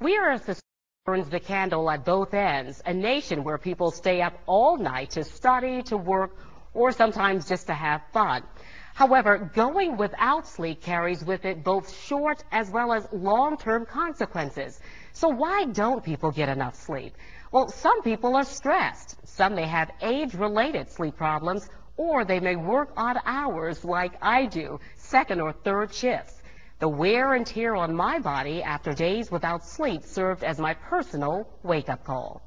We are a society that burns the candle at both ends, a nation where people stay up all night to study, to work, or sometimes just to have fun. However, going without sleep carries with it both short as well as long-term consequences. So why don't people get enough sleep? Well, some people are stressed. Some may have age-related sleep problems, or they may work odd hours like I do, second or third shifts. The wear and tear on my body after days without sleep served as my personal wake-up call.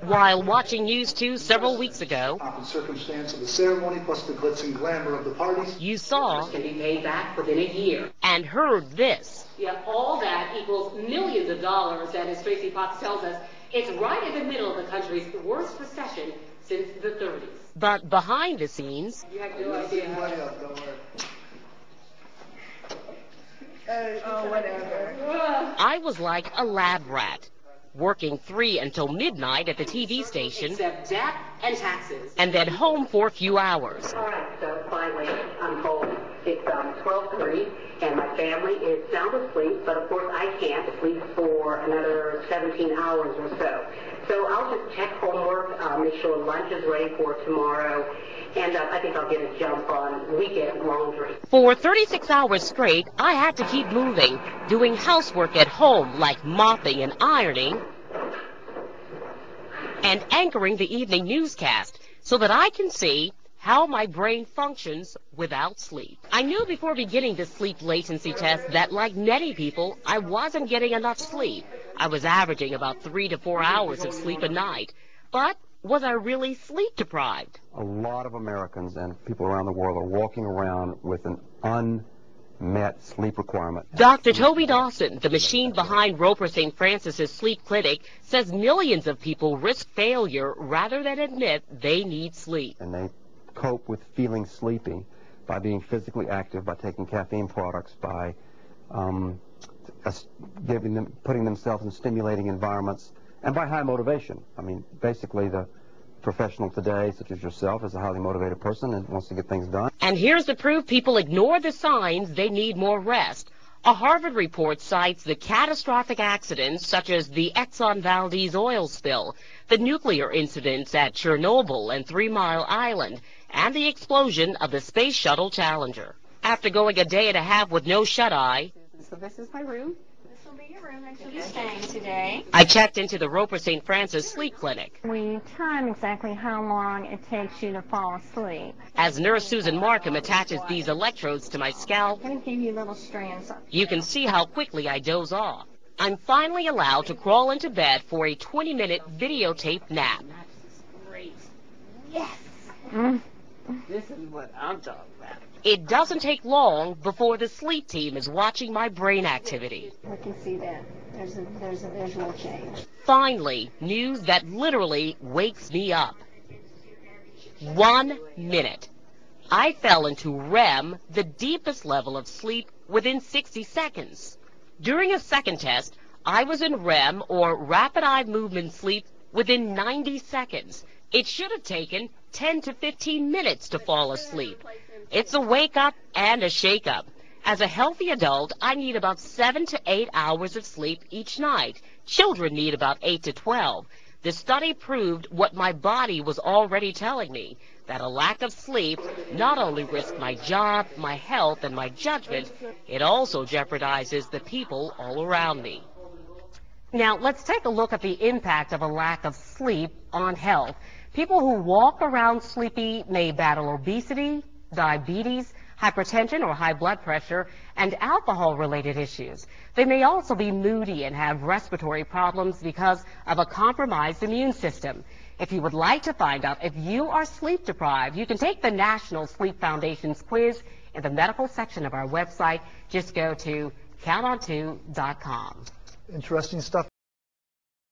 While watching News 2 several weeks ago, The circumstance of the ceremony plus the glitz and glamour of the parties, you saw can be paid back within a year. and heard this. Yeah, all that equals millions of dollars, and as Tracy Potts tells us, it's right in the middle of the country's worst recession since the 30s. But behind the scenes, You have no idea. money up, don't worry. Oh, whatever. I was like a lab rat, working 3 until midnight at the TV station Except debt and taxes. and then home for a few hours. All right, so finally, I'm told it's 12:30, and my family is sound asleep, but of course I can't sleep for another 17 hours or so. So I'll just check homework, make sure lunch is ready for tomorrow, and I think I'll get a jump on weekend laundry. For 36 hours straight, I had to keep moving, doing housework at home like mopping and ironing, and anchoring the evening newscast so that I can see how my brain functions without sleep. I knew before beginning the sleep latency test that, like many people, I wasn't getting enough sleep. I was averaging about 3 to 4 hours of sleep a night. But was I really sleep deprived? A lot of Americans and people around the world are walking around with an unmet sleep requirement. Dr. Toby Dawson, the machine behind Roper St. Francis's sleep clinic, says millions of people risk failure rather than admit they need sleep. And they cope with feeling sleepy by being physically active, by taking caffeine products, by putting themselves in stimulating environments, and by high motivation. I mean, basically the professional today, such as yourself, is a highly motivated person and wants to get things done. And here's the proof people ignore the signs they need more rest. A Harvard report cites the catastrophic accidents such as the Exxon Valdez oil spill, the nuclear incidents at Chernobyl and 3 Mile Island, and the explosion of the Space Shuttle Challenger. After going a day and a half with no shut-eye, So this is my room. This will be your room that you'll be staying today. I checked into the Roper St. Francis Sleep Clinic. We time exactly how long it takes you to fall asleep. As nurse Susan Markham attaches these electrodes to my scalp, I'm going to give you little strands. you can see how quickly I doze off. I'm finally allowed to crawl into bed for a 20-minute videotape nap. Great. Yes. This is what I'm talking about. It doesn't take long before the sleep team is watching my brain activity. We can see that. There's a visual change. Finally, news that literally wakes me up. 1 minute. I fell into REM, the deepest level of sleep, within 60 seconds. During a second test, I was in REM, or rapid eye movement sleep, within 90 seconds. It should have taken 10 to 15 minutes to fall asleep. It's a wake-up and a shake-up. As a healthy adult, I need about 7 to 8 hours of sleep each night. Children need about 8 to 12. The study proved what my body was already telling me, that a lack of sleep not only risks my job, my health, and my judgment, it also jeopardizes the people all around me. Now, let's take a look at the impact of a lack of sleep on health. People who walk around sleepy may battle obesity, diabetes, hypertension or high blood pressure, and alcohol-related issues. They may also be moody and have respiratory problems because of a compromised immune system. If you would like to find out if you are sleep deprived, you can take the National Sleep Foundation's quiz in the medical section of our website. Just go to counton2.com. Interesting stuff.